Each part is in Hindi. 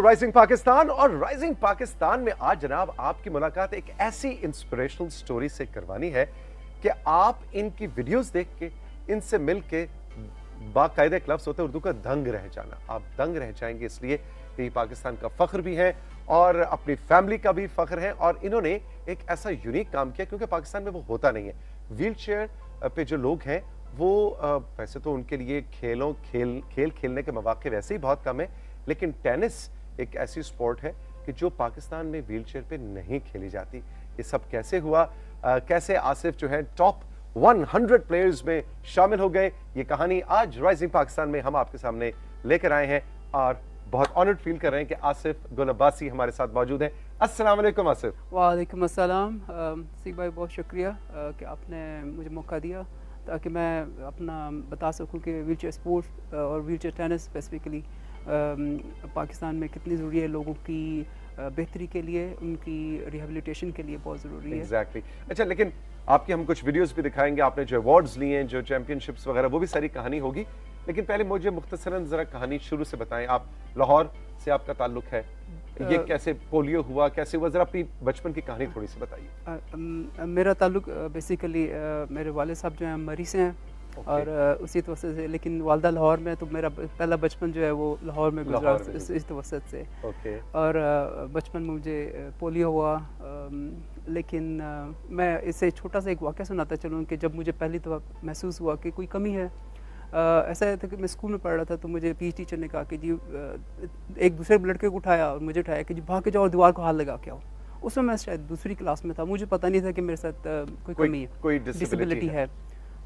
राइजिंग पाकिस्तान और राइजिंग पाकिस्तान में आज जनाब आपकी मुलाकात एक ऐसी इंस्पिरेशनल स्टोरी से करवानी है कि आप इनकी वीडियोस देख के इनसे मिल के बाकायदा एक लफ्ज होता है उर्दू का दंग रह जाना। आप दंग रह जाएंगे इसलिए कि पाकिस्तान का फख्र भी है और अपनी फैमिली का भी फख्र है और इन्होंने एक ऐसा यूनिक काम किया क्योंकि पाकिस्तान में वो होता नहीं है। व्हील चेयर पे जो लोग हैं वो वैसे तो उनके लिए खेल खेलने के मौके वैसे ही बहुत कम है, लेकिन टेनिस एक ऐसी स्पोर्ट है कि जो पाकिस्तान में व्हील चेयर पे नहीं खेली जाती। ये सब कैसे हुआ, कैसे आसिफ जो है टॉप 100 प्लेयर्स में शामिल हो गए, ये कहानी आज राइजिंग पाकिस्तान में हम आपके सामने लेकर आए हैं और बहुत ऑनर्ड फील कर रहे हैं कि आसिफ गुल अब्बासी हमारे साथ मौजूद हैं। अस्सलाम वालेकुम आसिफ। वालेकुम अस्सलाम। सिक भाई बहुत शुक्रिया कि आपने मुझे मौका दिया ताकि मैं अपना बता सकूं कि व्हील चेयर स्पोर्ट और wheel chair tennis specifically Pakistan में कितनी ज़रूरी है, लोगों की बेहतरी के लिए, उनकी रिहेबिलिटेशन के लिए बहुत ज़रूरी है। एग्जैक्टली। अच्छा, लेकिन आपकी हम कुछ वीडियोस भी दिखाएंगे, आपने जो अवार्ड्स लिए हैं, जो चैंपियनशिप्स वगैरह, वो भी सारी कहानी होगी, लेकिन पहले मुझे मुख्तसरन जरा कहानी शुरू से बताएं। आप लाहौर से आपका ताल्लुक है, ये कैसे पोलियो हुआ, कैसे हुआ, जरा अपनी बचपन की कहानी थोड़ी सी बताइए। मेरा ताल्लुक बेसिकली मेरे वाले साहब जो हैं मरी से हैं और उसी तवसत से, लेकिन वालदा लाहौर में, तो मेरा पहला बचपन जो है वो लाहौर में गुजरा इस तवसत से। और बचपन में मुझे पोलियो हुआ, लेकिन मैं इससे छोटा सा एक वाक़या सुनाता चलूँ कि जब मुझे पहली दफ़ा महसूस हुआ कि कोई कमी है। ऐसा था कि मैं स्कूल में पढ़ रहा था तो मुझे पीटी टीचर ने कहा कि जी एक दूसरे लड़के को उठाया और मुझे उठाया कि जी भाग के जाओ और दीवार को हाथ लगा के आओ। उसमें मैं शायद दूसरी क्लास में था, मुझे पता नहीं था कि मेरे साथ कोई कमी है, कोई डिसेबिलिटी है।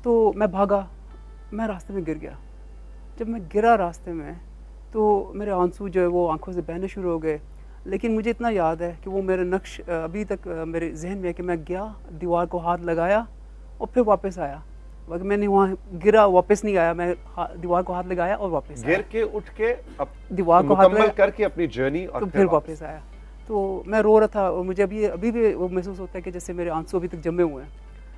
तो मैं भागा, मैं रास्ते में गिर गया। जब मैं गिरा रास्ते में तो मेरे आंसू जो है वो आंखों से बहने शुरू हो गए, लेकिन मुझे इतना याद है कि वो मेरे नक्श अभी तक मेरे जहन में है कि मैं गया, दीवार को हाथ लगाया और फिर वापस आया। बाकी मैंने वहाँ गिरा, वापस नहीं आया, मैं दीवार को हाथ लगाया और वापस गिर के उठ के दीवार को हाथ करके अपनी जर्नी और तो फिर वापस आया। तो मैं रो रहा था और मुझे अभी भी वो महसूस होता है कि जैसे मेरे आंसू अभी तक जमे हुए हैं।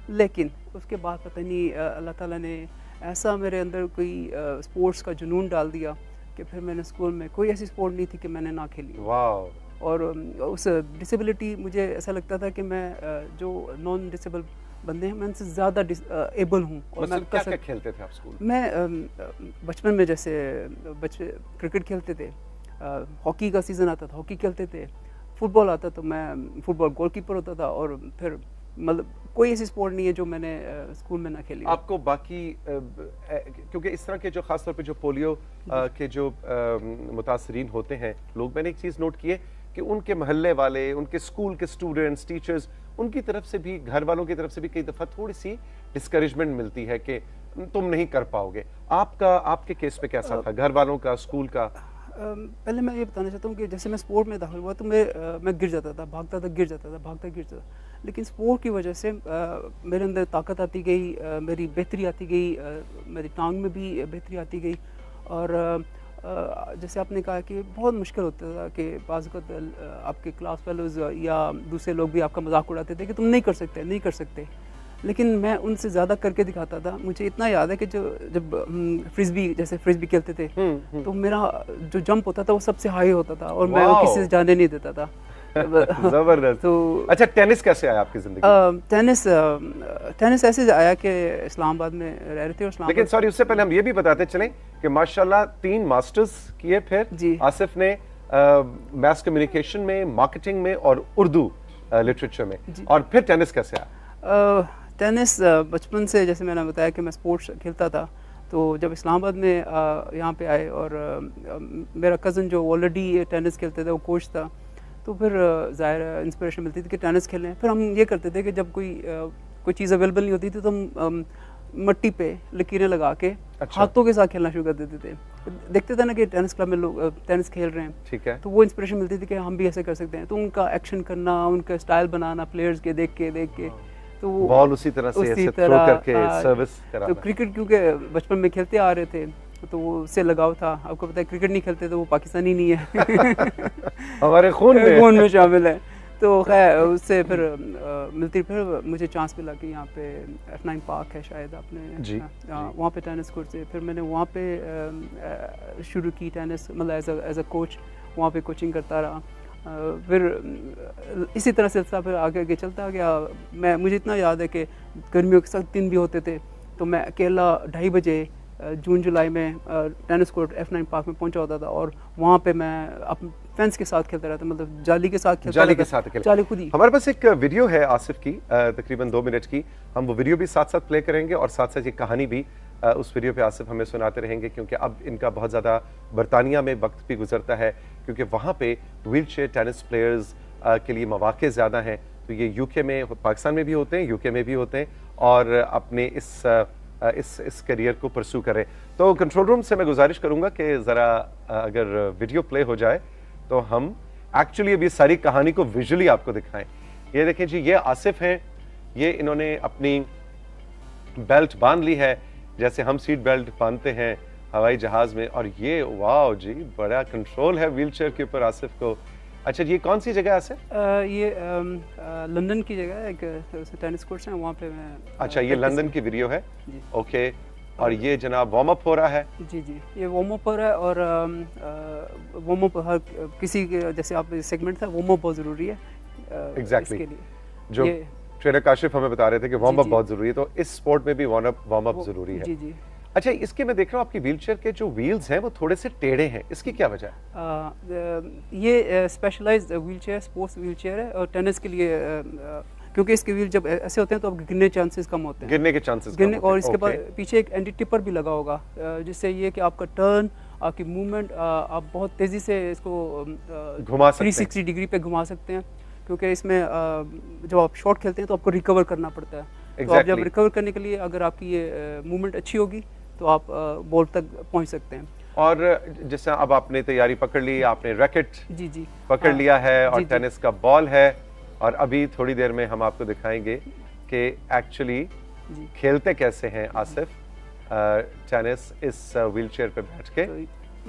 लेकिन उसके बाद पता नहीं अल्लाह ताला ने ऐसा मेरे अंदर कोई स्पोर्ट्स का जुनून डाल दिया कि फिर मैंने स्कूल में कोई ऐसी स्पोर्ट नहीं थी कि मैंने ना खेली। वाह। और उस डिसेबिलिटी, मुझे ऐसा लगता था कि मैं जो नॉन डिसेबल बंदे हैं मैं उनसे ज़्यादा एबल हूँ। और मैं क्या खेलते थे आप स्कूल में? मैं बचपन में जैसे बच्चे क्रिकेट खेलते थे, हॉकी का सीज़न आता था हॉकी खेलते थे, फुटबॉल आता तो मैं फुटबॉल गोलकीपर होता था। और फिर मतलब कोई ऐसी स्पोर्ट नहीं है जो मैंने स्कूल में ना खेली। आपको बाकी क्योंकि इस तरह के जो खासतौर पे जो पोलियो के जो मुतासरीन होते हैं लोग, मैंने एक चीज़ नोट की है कि उनके महल्ले वाले, उनके स्कूल के स्टूडेंट्स, टीचर्स, उनकी तरफ से भी, घर वालों की तरफ से भी कई दफ़ा थोड़ी सी डिस्करेजमेंट मिलती है कि तुम नहीं कर पाओगे। आपके केस में कैसा था, घर वालों का, स्कूल का? पहले मैं ये बताना चाहता हूँ कि जैसे मैं स्पोर्ट में दाखिल हुआ तो मैं गिर जाता था, भागता था, गिर जाता था, भागता गिरता था। लेकिन स्पोर्ट की वजह से मेरे अंदर ताकत आती गई, मेरी बेहतरी आती गई, मेरी टांग में भी बेहतरी आती गई। और जैसे आपने कहा कि बहुत मुश्किल होता था कि बाज़ वक़्त आपके क्लास फेलोज़ या दूसरे लोग भी आपका मजाक उड़ाते थे कि तुम नहीं कर सकते, नहीं कर सकते। लेकिन मैं उनसे ज़्यादा करके दिखाता था। मुझे इतना याद है कि जब फ्रिस्बी खेलते थे तो मेरा जो जंप होता था वो सबसे हाई होता था और मैं वो किसी से जाने नहीं देता था। जबरदस्त। तो अच्छा, टेनिस कैसे आया आपकी जिंदगी? टेनिस ऐसे आया कि इस्लामाबाद में रह रहे थे। लेकिन सॉरी, उससे पहले हम ये भी बताते चलें कि माशाल्लाह 3 मास्टर्स किए फिर आसिफ ने मास कम्युनिकेशन में, मार्केटिंग में और उर्दू लिटरेचर में, और फिर टेनिस कैसे आया? टेनिस बचपन से, जैसे मैंने बताया कि मैं स्पोर्ट्स खेलता था, तो जब इस्लामाबाद में यहाँ पे आए और मेरा कज़न जो ऑलरेडी टेनिस खेलते थे वो कोच था, तो फिर ज़ाहिर इंस्पिरेशन मिलती थी कि टेनिस खेलें। फिर हम ये करते थे कि जब कोई चीज़ अवेलेबल नहीं होती थी तो हम मिट्टी पे लकीरें लगा के हाथों के साथ खेलना शुरू कर देते थे। देखते थे ना कि टेनिस क्लब में लोग टेनिस खेल रहे हैं, ठीक है, तो वो इंस्पिरेशन मिलती थी कि हम भी ऐसे कर सकते हैं। तो उनका एक्शन करना, उनका स्टाइल बनाना प्लेयर्स के देख के तो बॉल उसी तरह से ऐसे थ्रो करके सर्विस कराना। तो क्रिकेट क्योंकि बचपन में खेलते आ रहे थे तो उससे लगाव था। आपको पता है क्रिकेट नहीं खेलते तो वो पाकिस्तानी नहीं है हमारे खून में शामिल है। तो खैर उससे फिर मिलती, फिर मुझे चांस मिला कि यहाँ पे F9 पार्क है शायद आपने जी, वहाँ पे टेनिस कोर्ट से फिर मैंने वहाँ पे शुरू की टेनिस, मतलब एज अ कोच। वहाँ पे कोचिंग करता रहा। फिर इसी तरह सिलसिला फिर आगे आगे चलता गया। मुझे इतना याद है कि गर्मियों के सख्त दिन भी होते थे तो मैं अकेला 2:30 बजे जून जुलाई में टेनिस कोर्ट F9 पार्क में पहुंचा होता था और वहाँ पे मैं अपने फ्रेंड्स के साथ खेलता रहता, मतलब जाली के साथ खेलता, जाली के साथ जाली खुद ही। हमारे पास एक वीडियो है आसिफ की तकरीबन 2 मिनट की, हम वो वीडियो भी साथ साथ प्ले करेंगे और साथ साथ ये कहानी भी उस वीडियो पे आसिफ हमें सुनाते रहेंगे, क्योंकि अब इनका बहुत ज़्यादा बरतानिया में वक्त भी गुजरता है, क्योंकि वहाँ पे व्हील चेयर टेनिस प्लेयर्स के लिए मौके ज़्यादा हैं। तो ये यूके में, पाकिस्तान में भी होते हैं, यूके में भी होते हैं और अपने इस करियर को परस्यू करें। तो कंट्रोल रूम से मैं गुजारिश करूंगा कि ज़रा अगर वीडियो प्ले हो जाए तो हम एक्चुअली अभी सारी कहानी को विजुअली आपको दिखाएं। ये देखें जी, ये आसिफ हैं, ये इन्होंने अपनी बेल्ट बांध ली है जैसे हम सीट बेल्ट बांधते हैं हवाई जहाज में, और ये वाह जी बड़ा कंट्रोल है व्हील चेयर के ऊपर आसिफ को। अच्छा जी, ये कौन सी जगह है आसिफ? ये लंदन की जगह है, एक टेनिस कोर्ट्स हैं वहाँ पे मैं। अच्छा, ये लंदन की वीडियो है जी। ओके, और ये जनाब वार्म अप हो रहा है। जी जी, ये वार्म अप हो रहा है और वार्म अप हर किसी के, जैसे आप सेगमेंट था, वार्म अप बहुत ज़रूरी है एग्जैक्टली इसके लिए। जो ट्रेनर काशिफ हमें बता रहे थे कि वार्म अप बहुत ज़रूरी है, तो इस स्पोर्ट में भी वार्म अप ज़रूरी है। जी जी। अच्छा, इसके मैं देख रहा हूँ आपकी व्हीलचेयर के जो व्हील्स हैं वो थोड़े से टेढ़े हैं, इसकी क्या वजह है? ये स्पेशलाइज्ड व्हीलचेयर, स्पोर्ट्स व्हीलचेयर है और टेनिस के लिए, क्योंकि इसके व्हील जब ऐसे होते हैं तो गिरने चांसेस कम होते हैं, गिरने के चांसेस गिरने, और इसके बाद पीछे एक एंटी टिपर भी लगा होगा, जिससे ये कि आपका टर्न, आपकी मूवमेंट, आप बहुत तेज़ी से इसको घुमा सकते हैं, 360 डिग्री पे घुमा सकते हैं, क्योंकि इसमें जब आप शॉट खेलते हैं तो आपको रिकवर करना पड़ता है। तो आप जब रिकवर करने के लिए अगर आपकी ये मूवमेंट अच्छी होगी तो आप बॉल तक पहुंच सकते हैं। और जैसे अब आपने तैयारी पकड़ ली, आपने रैकेट जी जी पकड़ लिया है और टेनिस का बॉल है, और अभी थोड़ी देर में हम आपको दिखाएंगे कि एक्चुअली खेलते कैसे हैं आसिफ टेनिस इस व्हीलचेयर पे बैठ के। तो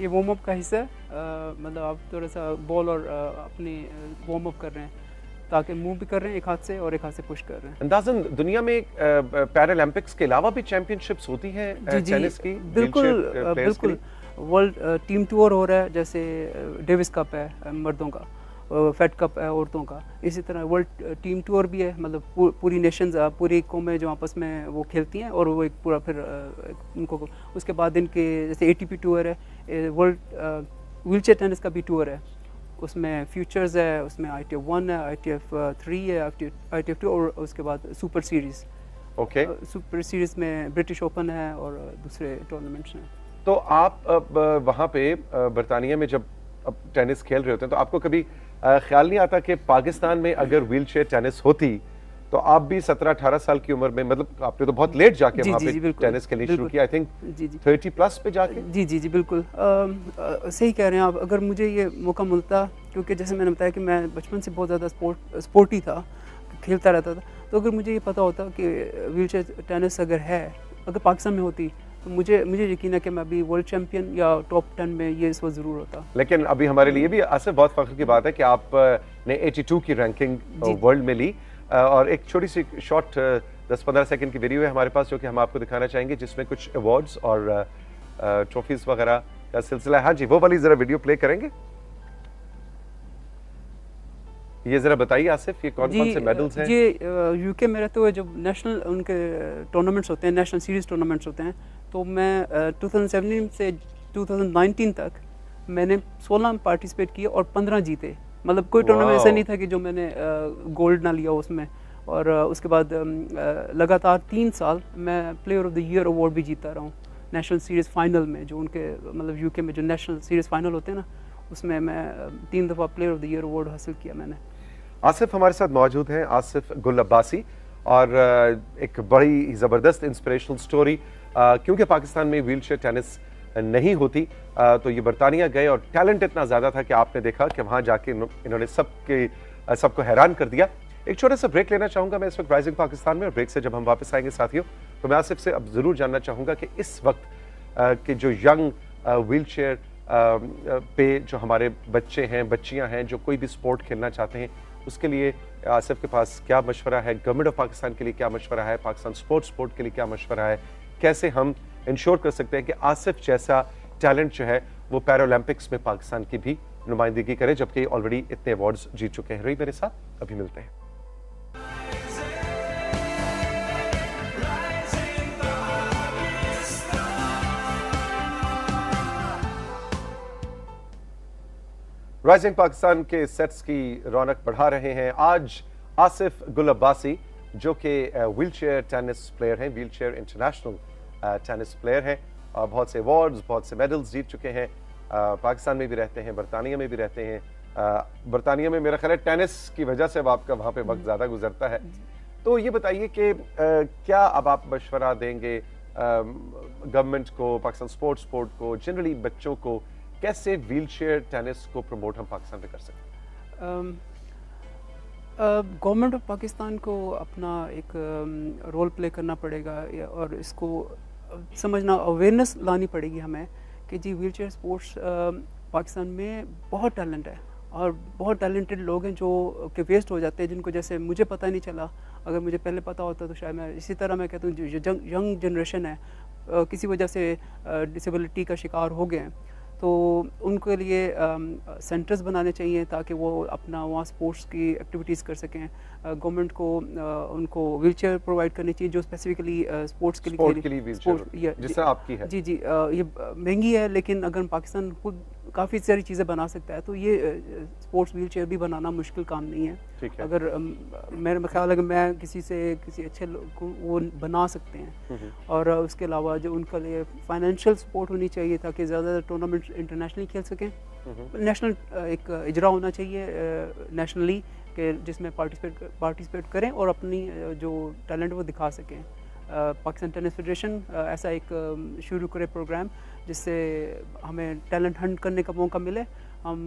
ये वार्म अप का हिस्सा है, मतलब आप थोड़ा सा बॉल और अपनी वार्म अप कर रहे हैं, ताकि मूव भी कर रहे हैं एक हाथ से और एक हाथ से पुश कर रहे हैं। अंदाज़न दुनिया में पैरालंपिक्स के अलावा भी चैंपियनशिप्स होती हैं टेनिस की? बिल्कुल बिल्कुल, वर्ल्ड टीम टूर हो रहा है, जैसे डेविस कप है मर्दों का, फेड कप है औरतों का, इसी तरह वर्ल्ड टीम टूर भी है, मतलब पूरी नेशंस, पूरी कौमें जो आपस में वो खेलती हैं और वो एक पूरा फिर उनको, उसके बाद इनके जैसे ATP टूर है, वर्ल्ड व्हीलचेयर टेनिस का भी टूर है, उसमें फ्यूचर्स है, उसमें ITF 1 है, ITF 3 है, ITF 2 और उसके बाद super series. Okay, super series में ब्रिटिश ओपन है और दूसरे टूर्नामेंट्स हैं। तो आप वहाँ पे बरतानिया में जब टेनिस खेल रहे होते हैं तो आपको कभी ख्याल नहीं आता कि पाकिस्तान में अगर व्हीलचेयर टेनिस होती तो आप भी 17-18 साल की उम्र में, मतलब आपने तो बहुत लेट जाके वहाँ पे टेनिस खेलनी शुरू किया, आई थिंक 30+ पे जाके? जी जी जी बिल्कुल, सही कह रहे हैं आप। अगर मुझे ये मौका मिलता, क्योंकि जैसे मैंने बताया कि मैं बचपन से बहुत ज़्यादा स्पोर्टी था, खेलता रहता था, तो अगर मुझे ये पता होता कि व्हीलचेयर टेनिस अगर पाकिस्तान में होती तो मुझे यकीन है कि मैं अभी वर्ल्ड चैंपियन या टॉप 10 में ये इस वक्त ज़रूर होता। लेकिन अभी हमारे लिए भी आसिफ बहुत फख्र की बात है कि आपने 82 की रैंकिंग वर्ल्ड में ली, और एक छोटी सी शॉर्ट 10-15 सेकंड की वीडियो है हमारे पास जो कि हम आपको दिखाना चाहेंगे, जिसमें कुछ अवार्ड्स और ट्रॉफीज वगैरह का सिलसिला है। हाँ जी, वो वाली जरा वीडियो प्ले करेंगे। ये जरा बताइए आसिफ, ये कौन कौन से मेडल्स हैं? ये यूके में रहते हुए जब नेशनल उनके टूर्नामेंट्स होते हैं, नेशनल सीरीज टूर्नामेंट्स होते हैं, तो मैं 2017 से 2019 तक मैंने 16 में पार्टिसिपेट किए और 15 जीते। मतलब कोई टूर्नामेंट ऐसा नहीं था कि जो मैंने गोल्ड ना लिया उसमें। और उसके बाद लगातार 3 साल मैं player of the year award भी जीता रहा हूँ नेशनल सीरीज़ फाइनल में, जो उनके मतलब यूके में जो नेशनल सीरीज़ फाइनल होते हैं ना, उसमें मैं 3 दफ़ा player of the year award हासिल किया मैंने। आसिफ हमारे साथ मौजूद हैं, आसिफ गुल अब्बासी, और एक बड़ी ज़बरदस्त इंस्पिरेशनल स्टोरी, क्योंकि पाकिस्तान में व्हीलचेयर टेनिस नहीं होती तो ये बरतानिया गए और टैलेंट इतना ज़्यादा था कि आपने देखा कि वहाँ जाके इन्होंने सबको हैरान कर दिया। एक छोटा सा ब्रेक लेना चाहूँगा मैं इस वक्त राइजिंग पाकिस्तान में, और ब्रेक से जब हम वापस आएंगे साथियों, तो मैं आसिफ से अब ज़रूर जानना चाहूँगा कि इस वक्त के जो यंग व्हीलचेयर पे जो हमारे बच्चे हैं, बच्चियाँ हैं, जो कोई भी स्पोर्ट खेलना चाहते हैं, उसके लिए आसिफ के पास क्या मशवरा है, गवर्नमेंट ऑफ पाकिस्तान के लिए क्या मशवरा है, पाकिस्तान स्पोर्ट के लिए क्या मशवरा है, कैसे हम इंश्योर कर सकते हैं कि आसिफ जैसा टैलेंट जो है वो पैरालंपिक्स में पाकिस्तान की भी नुमाइंदगी करें, जबकि ऑलरेडी इतने अवार्ड्स जीत चुके हैं। रही मेरे साथ, अभी मिलते हैं। राइजिंग पाकिस्तान के सेट्स की रौनक बढ़ा रहे हैं आज आसिफ गुल अब्बासी, जो कि व्हीलचेयर टेनिस प्लेयर हैं, व्हीलचेयर इंटरनेशनल टेनिस प्लेयर हैं। बहुत से अवार्ड्स, बहुत से मेडल्स जीत चुके हैं। पाकिस्तान में भी रहते हैं, बरतानिया में भी रहते हैं। बरतानिया में मेरा ख्याल है टेनिस की वजह से अब आपका वहाँ पे वक्त ज़्यादा गुजरता है। तो ये बताइए कि क्या अब आप मशवरा देंगे गवर्नमेंट को, पाकिस्तान स्पोर्ट्स बोर्ड को, जनरली बच्चों को, कैसे व्हीलचेयर टेनिस को प्रमोट हम पाकिस्तान में कर सकते हैं? गवर्नमेंट ऑफ पाकिस्तान को अपना एक रोल प्ले करना पड़ेगा और इसको समझना, अवेयरनेस लानी पड़ेगी हमें कि जी व्हीलचेयर स्पोर्ट्स पाकिस्तान में बहुत टैलेंट है और बहुत टैलेंटेड लोग हैं जो कि वेस्ट हो जाते हैं, जिनको जैसे मुझे पता नहीं चला। अगर मुझे पहले पता होता तो शायद मैं इसी तरह मैं कहता हूँ जो यंग जनरेशन है किसी वजह से डिसेबिलिटी का शिकार हो गए हैं, तो उनके लिए सेंटर्स बनाने चाहिए ताकि वो अपना वहाँ स्पोर्ट्स की एक्टिविटीज़ कर सकें। गवर्नमेंट को उनको व्हीलचेयर प्रोवाइड करनी चाहिए जो स्पेसिफिकली स्पोर्ट्स के लिए व्हीलचेयर जिस तरह आपकी है। जी ये महंगी है, लेकिन अगर पाकिस्तान खुद काफ़ी सारी चीज़ें बना सकता है तो ये स्पोर्ट्स व्हीलचेयर भी बनाना मुश्किल काम नहीं है। ठीक है। अगर मेरा ख्याल है कि मैं किसी अच्छे लोग को वो बना सकते हैं। और उसके अलावा जो उनके लिए फाइनेंशियल सपोर्ट होनी चाहिए ताकि ज़्यादा टूर्नामेंट इंटरनेशनली खेल सकें। नेशनल एक इजरा होना चाहिए नेशनली कि जिसमें पार्टिसिपेट करें और अपनी जो टैलेंट वो दिखा सकें। पाकिस्तान टेनिस फेडरेशन ऐसा एक शुरू करे प्रोग्राम जिससे हमें टैलेंट हंट करने का मौका मिले। हम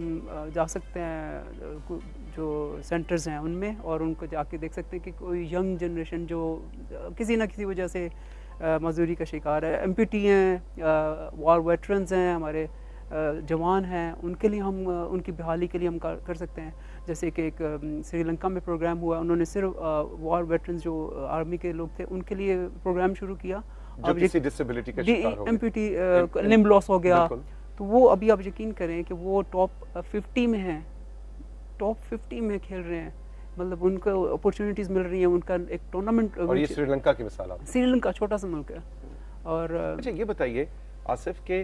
जा सकते हैं जो सेंटर्स हैं उनमें और उनको जाके देख सकते हैं कि कोई यंग जनरेशन जो किसी ना किसी वजह से मजदूरी का शिकार है, एमपीटी हैं, वॉर वेटरन्स हैं, हमारे जवान हैं, उनके लिए हम उनकी बहाली के लिए हम कर सकते हैं। जैसे कि एक श्रीलंका में प्रोग्राम हुआ, उन्होंने सिर्फ वॉर वेटरन्स जो आर्मी के लोग थे उनके लिए प्रोग्राम शुरू किया जो किसी डिसेबिलिटी का शिकार हो गए, एमपीटी लिम्ब लॉस हो गया, तो वो अभी आप यकीन करें कि वो टॉप 50 में हैं, टॉप 50 में खेल रहे हैं। मतलब उनको अपॉर्चुनिटीज़ मिल रही हैं, उनका एक टूर्नामेंट। और ये श्रीलंका की मिसाल है। श्रीलंका छोटा सा मुल्क है। और अच्छा ये बताइए आसिफ के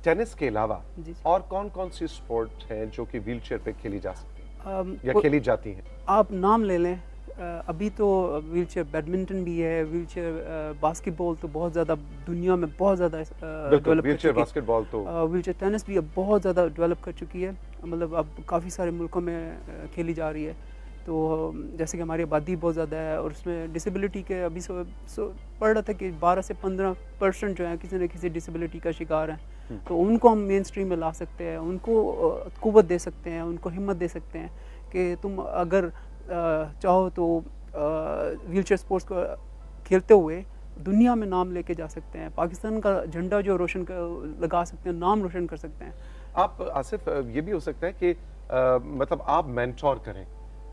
टेनिस के अलावा और कौन कौन सी स्पोर्ट हैं जो कि व्हीलचेयर पे खेली जा सकती हैं या खेली जाती हैं? आप नाम ले लें। अभी तो व्हीलचेयर बैडमिंटन भी है, व्हीलचेयर बास्केटबॉल तो बहुत ज़्यादा दुनिया में बहुत ज़्यादा डेवलप, व्हीलचेयर बास्केटबॉल तो, व्हीलचेयर टेनिस भी अब बहुत ज़्यादा डेवलप कर चुकी है। मतलब अब काफ़ी सारे मुल्कों में खेली जा रही है। तो जैसे कि हमारी आबादी बहुत ज़्यादा है और उसमें डिसेबिलिटी के अभी पढ़ रहा था कि 12 से 15% जो है किसी न किसी डिसेबिलिटी का शिकार हैं। तो उनको हम मेन स्ट्रीम में ला सकते हैं, उनको कुव्वत दे सकते हैं, उनको हिम्मत दे सकते हैं कि तुम अगर चाहो तो व्हीलचेयर स्पोर्ट्स को खेलते हुए दुनिया में नाम लेके जा सकते हैं, पाकिस्तान का झंडा जो रोशन लगा सकते हैं, नाम रोशन कर सकते हैं। आप आसिफ ये भी हो सकता है कि मतलब आप मेंटोर करें,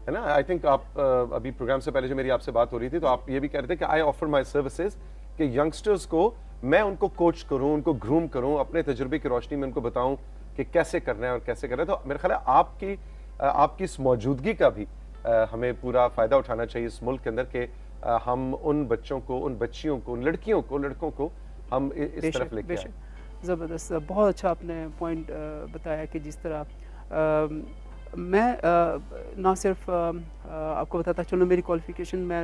है ना? आई थिंक आप अभी प्रोग्राम से पहले जो मेरी आपसे बात हो रही थी तो आप ये भी कह रहे थे कि आई ऑफर माय सर्विसेज कि यंगस्टर्स को मैं उनको कोच करूं, उनको ग्रूम करूं, अपने तजुर्बे की रोशनी में उनको बताऊं कि कैसे करना है और कैसे करना है। तो मेरा ख्याल है आपकी इस मौजूदगी का भी हमें पूरा फ़ायदा उठाना चाहिए इस मुल्क के अंदर कि हम उन बच्चों को, उन बच्चियों को, उन लड़कियों को, लड़कों को हम इस तरफ लेके आए। ज़बरदस्त, बहुत अच्छा आपने पॉइंट बताया कि जिस तरह मैं ना सिर्फ आपको बताता चलो मेरी क्वालिफिकेशन, मैं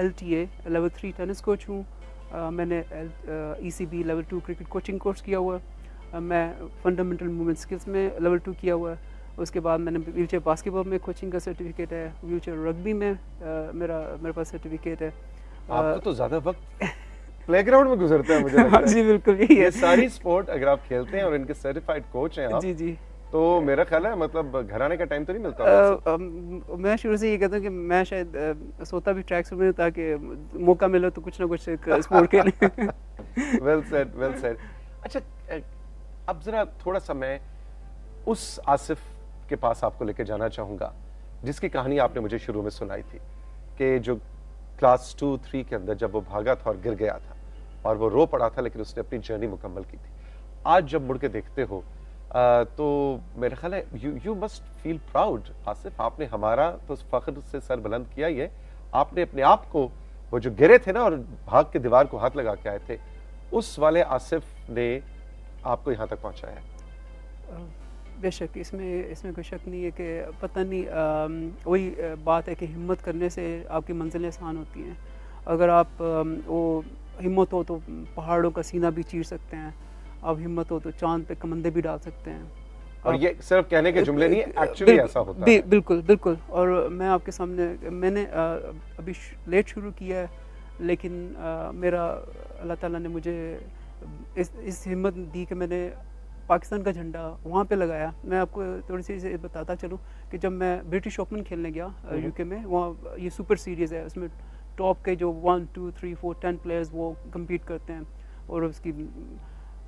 LTA लेवल 3 टेनिस कोच हूँ। मैंने ECB level 2 cricket coaching course किया हुआ है। मैं फंडामेंटल मूवमेंट स्किल्स में लेवल 2 किया हुआ है। उसके बाद मैंने व्हीलचेयर बास्केटबॉल में कोचिंग का सर्टिफिकेट है, व्हीलचेयर रग्बी में मेरे पास सर्टिफिकेट है। आपको तो ज़्यादा वक्त प्लेग्राउंड में गुजरता है मुझे लगता है। जी बिल्कुल यही है। ये सारी स्पोर्ट अगर आप खेलते हैं और इनके सर्टिफाइड कोच हैं आप, जी तो मेरा ख्याल है मतलब घर आने का टाइम तो नहीं मिलता। मैं शुरू से ये कहता हूँ कि मैं शायद सोता भी ट्रैक्स में ताकि मौका मिले तो कुछ ना कुछ स्पोर्ट खेलें। Well said, well said. अच्छा अब जरा थोड़ा सा मैं उस आसिफ के पास आपको लेके जाना चाहूँगा जिसकी कहानी आपने मुझे शुरू में सुनाई थी कि जो क्लास 2-3 के अंदर जब वो भागा था और गिर गया था और वो रो पड़ा था, लेकिन उसने अपनी जर्नी मुकम्मल की थी। आज जब मुड़ के देखते हो तो मेरा ख्याल है you must feel proud Asif, आपने हमारा तो फख्र से सर बुलंद किया ही है। आपने अपने आप को, वो जो गिरे थे ना और भाग के दीवार को हाथ लगा के आए थे, उस वाले आसिफ ने आपको यहाँ तक पहुँचाया है। बेशक इसमें कोई शक नहीं है कि पता नहीं, वही बात है कि हिम्मत करने से आपकी मंजिलें आसान होती हैं। अगर आप वो हिम्मत हो तो पहाड़ों का सीना भी चीर सकते हैं, आप हिम्मत हो तो चांद पे कमंदे भी डाल सकते हैं। और ये सिर्फ कहने के जुमले नहीं, एक्चुअली ऐसा होता है। बिल्कुल बिल्कुल। और मैं आपके सामने, मैंने अभी लेट शुरू किया है, लेकिन मेरा अल्लाह ताला ने मुझे इस हिम्मत दी कि मैंने पाकिस्तान का झंडा वहाँ पे लगाया। मैं आपको थोड़ी सी बताता चलूँ कि जब मैं ब्रिटिश ओपन खेलने गया यूके में, वहाँ ये सुपर सीरीज़ है, उसमें टॉप के जो 1 2 3 4 10 प्लेयर्स वो कम्पीट करते हैं और उसकी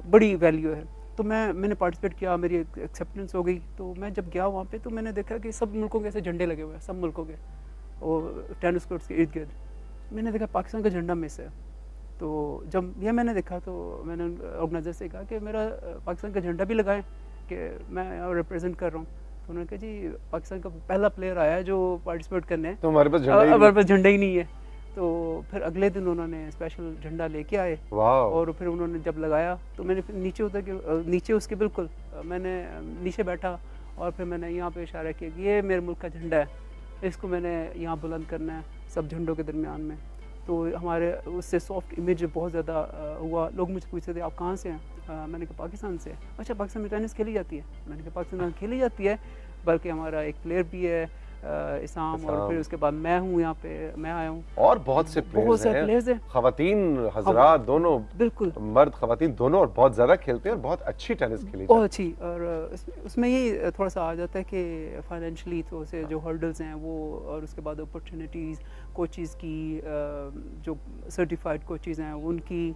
बड़ी वैल्यू है। तो मैंने पार्टिसिपेट किया, मेरी एक्सेप्टेंस हो गई। तो मैं जब गया वहाँ पे तो मैंने देखा कि सब मुल्कों के ऐसे झंडे लगे हुए हैं, सब मुल्कों के, और टेनिस कोर्ट्स के इर्द गिर्द। मैंने देखा पाकिस्तान का झंडा मिस है। तो जब ये मैंने देखा तो मैंने ऑर्गेनाइजर से कहा कि मेरा पाकिस्तान का झंडा भी लगाएं कि मैं यहाँ रिप्रेजेंट कर रहा हूँ। तो उन्होंने कहा जी पाकिस्तान का पहला प्लेयर आया है जो पार्टिसिपेट करने, तो हमारे पास झंडा ही नहीं है। तो फिर अगले दिन उन्होंने स्पेशल झंडा लेके आए और फिर उन्होंने जब लगाया तो मैंने फिर नीचे उतर के, नीचे उसके बिल्कुल मैंने नीचे बैठा और फिर मैंने यहाँ पे इशारा किया कि ये मेरे मुल्क का झंडा है, इसको मैंने यहाँ बुलंद करना है सब झंडों के दरमियान में। तो हमारे उससे सॉफ्ट इमेज बहुत ज़्यादा हुआ। लोग मुझे पूछते थे आप कहाँ से हैं? मैंने कहा पाकिस्तान से। अच्छा पाकिस्तान में टेनिस खेली जाती है? मैंने कहा पाकिस्तान में खेली जाती है, बल्कि हमारा एक प्लेयर भी है इसाम, और फिर उसके बाद मैं हूँ यहाँ पे, मैं आया हूँ। और बहुत से प्लेयर्स हैं, ख़वातीन हज़रात दोनों, बिल्कुल मर्द ख़वातीन दोनों, और बहुत ज़्यादा खेलते हैं और बहुत अच्छी टेनिस खेली, बहुत अच्छी। और उसमें ये थोड़ा सा आ जाता है कि फाइनेंशियली तो से जो हर्डल्स हैं वो, और उसके बाद अपॉर्चुनिटीज़, कोचेज़ की जो सर्टिफाइड कोचेज़ हैं उनकी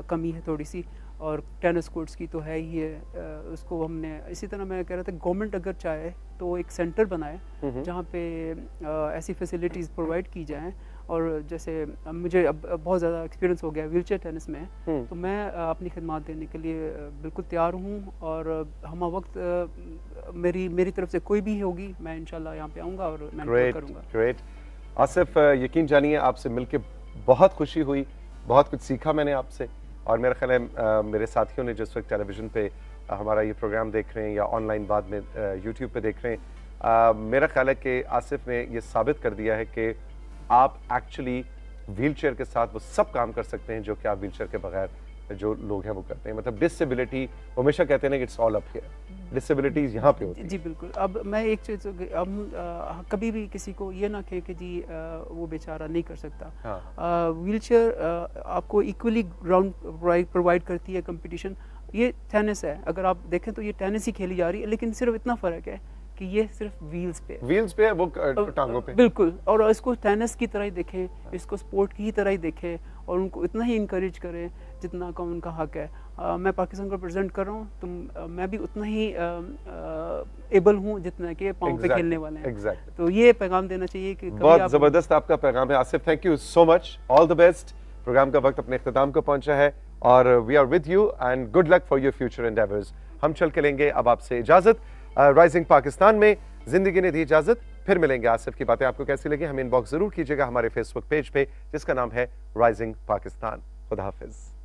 कमी है थोड़ी सी, और टेनिस कोर्ट्स की तो है ही है। उसको हमने इसी तरह, मैं कह रहा था गवर्नमेंट अगर चाहे तो एक सेंटर बनाए जहाँ पे ऐसी फैसिलिटीज़ प्रोवाइड की जाएं। और जैसे मुझे अब बहुत ज़्यादा एक्सपीरियंस हो गया व्हीलचेयर टेनिस में, तो मैं अपनी खिदमत देने के लिए बिल्कुल तैयार हूँ। और हम वक्त मेरी तरफ से कोई भी होगी, मैं इंशाल्लाह यहाँ पे आऊँगा और मैं करूँगा। ग्रेट आसिफ, यकीन जानिए आपसे मिलके बहुत खुशी हुई, बहुत कुछ सीखा मैंने आपसे। और मेरा ख्याल है मेरे साथियों ने जिस वक्त टेलीविज़न पे हमारा ये प्रोग्राम देख रहे हैं या ऑनलाइन बाद में यूट्यूब पे देख रहे हैं, मेरा ख्याल है कि आसिफ ने ये साबित कर दिया है कि आप एक्चुअली व्हीलचेयर के साथ वो सब काम कर सकते हैं जो कि आप व्हीलचेयर के बगैर जो लोग हैं वो करते हैं। मतलब डिसेबिलिटी, हमेशा कहते हैं कि it's all up here, disabilities यहाँ पे होती है। जी बिल्कुल। अब मैं एक चीज़, हम कभी भी किसी को ये ना कहें कि जी वो बेचारा नहीं कर सकता। व्हीलचेयर आपको इक्वली ग्राउंड प्रोवाइड करती है। कंपटीशन, ये टेनिस है, अगर आप देखें तो ये टेनिस ही खेली जा रही है, लेकिन सिर्फ इतना फ़र्क है कि ये सिर्फ व्हील्स पे है, वो टांगों पे। बिल्कुल। और इसको टेनिस की तरह ही देखें, इसको स्पोर्ट की ही तरह ही देखें, और उनको इतना ही इंकरेज करें जितना का उनका हक है। मैं पाकिस्तान को रिप्रेजेंट कर रहा हूँ, तो मैं भी उतना ही एबल हूँ जितना कि पाँव पे खेलने वाले हैं। तो ये पैगाम देना चाहिए कि बहुत ज़बरदस्त आपका पैगाम है Asif, thank you so much, all the best. Programme का वक्त अपने इख्तिताम को पहुंचा है और we are with you and good luck for your future endeavours. हम चल के लेंगे अब आपसे इजाजत। राइजिंग पाकिस्तान में जिंदगी ने दी इजाजत, फिर मिलेंगे। आसिफ की बातें आपको कैसी लगी हमें इनबॉक्स जरूर कीजिएगा हमारे फेसबुक पेज पे जिसका नाम है राइजिंग पाकिस्तान। खुदा हाफिज।